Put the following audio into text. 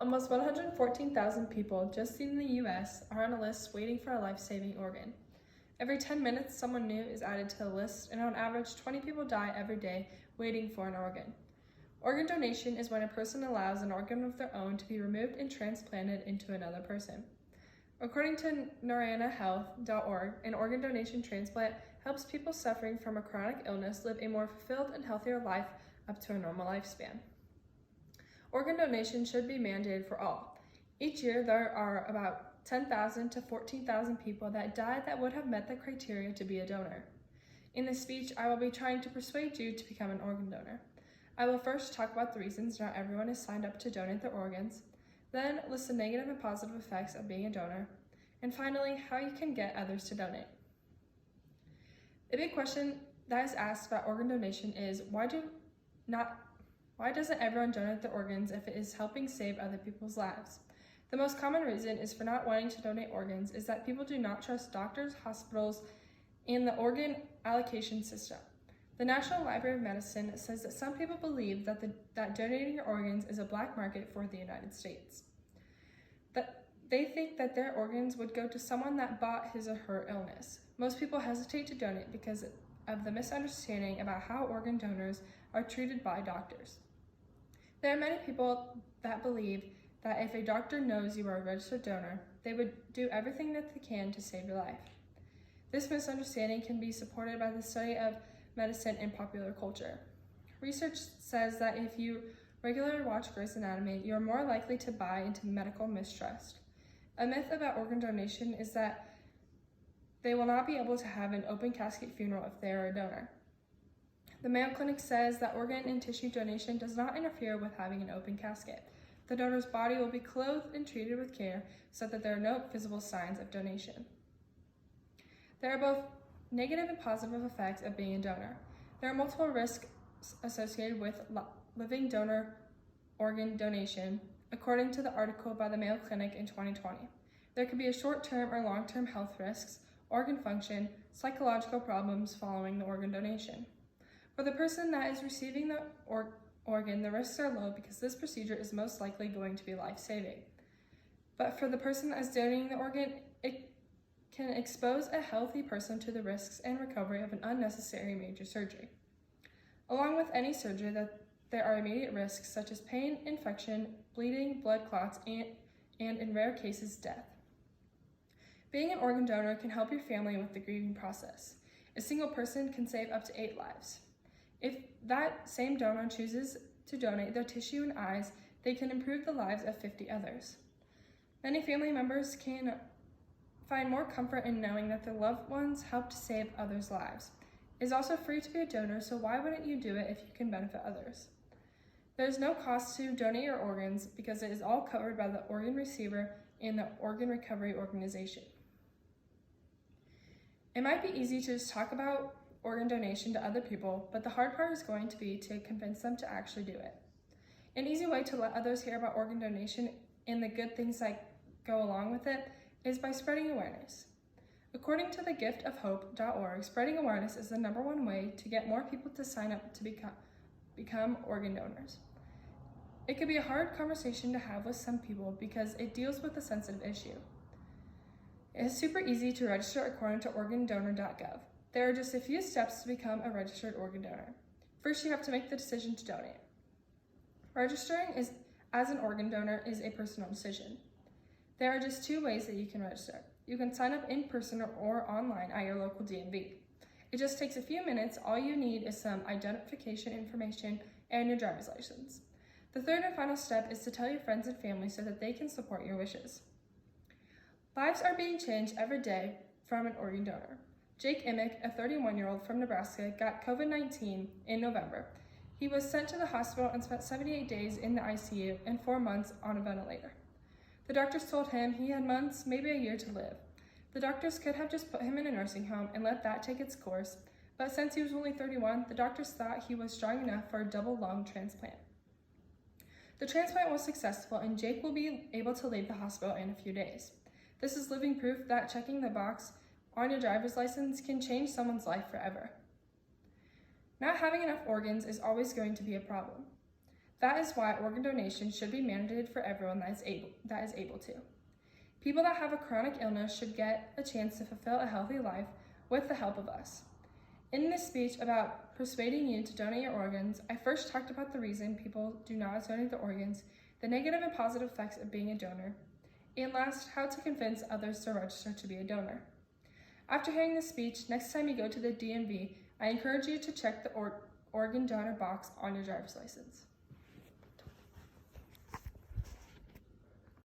Almost 114,000 people just in the US are on a list waiting for a life-saving organ. Every 10 minutes, someone new is added to the list, and on average, 20 people die every day waiting for an organ. Organ donation is when a person allows an organ of their own to be removed and transplanted into another person. According to naranahealth.org, an organ donation transplant helps people suffering from a chronic illness live a more fulfilled and healthier life up to a normal lifespan. Organ donation should be mandated for all. Each year, there are about 10,000 to 14,000 people that die that would have met the criteria to be a donor. In this speech, I will be trying to persuade you to become an organ donor. I will first talk about the reasons not everyone is signed up to donate their organs, then list the negative and positive effects of being a donor, and finally, how you can get others to donate. A big question that is asked about organ donation is why doesn't everyone donate their organs if it is helping save other people's lives? The most common reason is for not wanting to donate organs is that people do not trust doctors, hospitals, and the organ allocation system. The National Library of Medicine says that some people believe that donating your organs is a black market for the United States. That they think that their organs would go to someone that bought his or her illness. Most people hesitate to donate because of the misunderstanding about how organ donors are treated by doctors. There are many people that believe that if a doctor knows you are a registered donor, they would do everything that they can to save your life. This misunderstanding can be supported by the study of medicine and popular culture. Research says that if you regularly watch Grey's Anatomy, you are more likely to buy into medical mistrust. A myth about organ donation is that they will not be able to have an open casket funeral if they are a donor. The Mayo Clinic says that organ and tissue donation does not interfere with having an open casket. The donor's body will be clothed and treated with care so that there are no visible signs of donation. There are both negative and positive effects of being a donor. There are multiple risks associated with living donor organ donation, according to the article by the Mayo Clinic in 2020. There could be a short-term or long-term health risks, organ function, psychological problems following the organ donation. For the person that is receiving the organ, the risks are low because this procedure is most likely going to be life-saving. But for the person that is donating the organ, it can expose a healthy person to the risks and recovery of an unnecessary major surgery. Along with any surgery, there are immediate risks such as pain, infection, bleeding, blood clots, and in rare cases, death. Being an organ donor can help your family with the grieving process. A single person can save up to 8 lives. If that same donor chooses to donate their tissue and eyes, they can improve the lives of 50 others. Many family members can find more comfort in knowing that their loved ones helped save others' lives. It is also free to be a donor, so why wouldn't you do it if you can benefit others? There is no cost to donate your organs because it is all covered by the organ receiver and the organ recovery organization. It might be easy to just talk about organ donation to other people, but the hard part is going to be to convince them to actually do it. An easy way to let others hear about organ donation and the good things that go along with it is by spreading awareness. According to thegiftofhope.org, spreading awareness is the #1 way to get more people to sign up to become organ donors. It can be a hard conversation to have with some people because it deals with a sensitive issue. It is super easy to register according to organdonor.gov. There are just a few steps to become a registered organ donor. First, you have to make the decision to donate. Registering as an organ donor is a personal decision. There are just 2 ways that you can register. You can sign up in person or online at your local DMV. It just takes a few minutes. All you need is some identification information and your driver's license. The third and final step is to tell your friends and family so that they can support your wishes. Lives are being changed every day from an organ donor. Jake Emick, a 31-year-old from Nebraska, got COVID-19 in November. He was sent to the hospital and spent 78 days in the ICU and 4 months on a ventilator. The doctors told him he had months, maybe a year to live. The doctors could have just put him in a nursing home and let that take its course, but since he was only 31, the doctors thought he was strong enough for a double lung transplant. The transplant was successful and Jake will be able to leave the hospital in a few days. This is living proof that checking the box on your driver's license can change someone's life forever. Not having enough organs is always going to be a problem. That is why organ donation should be mandated for everyone that is able to. People that have a chronic illness should get a chance to fulfill a healthy life with the help of us. In this speech about persuading you to donate your organs, I first talked about the reason people do not donate their organs, the negative and positive effects of being a donor, and last, how to convince others to register to be a donor. After hearing this speech, next time you go to the DMV, I encourage you to check the organ donor box on your driver's license.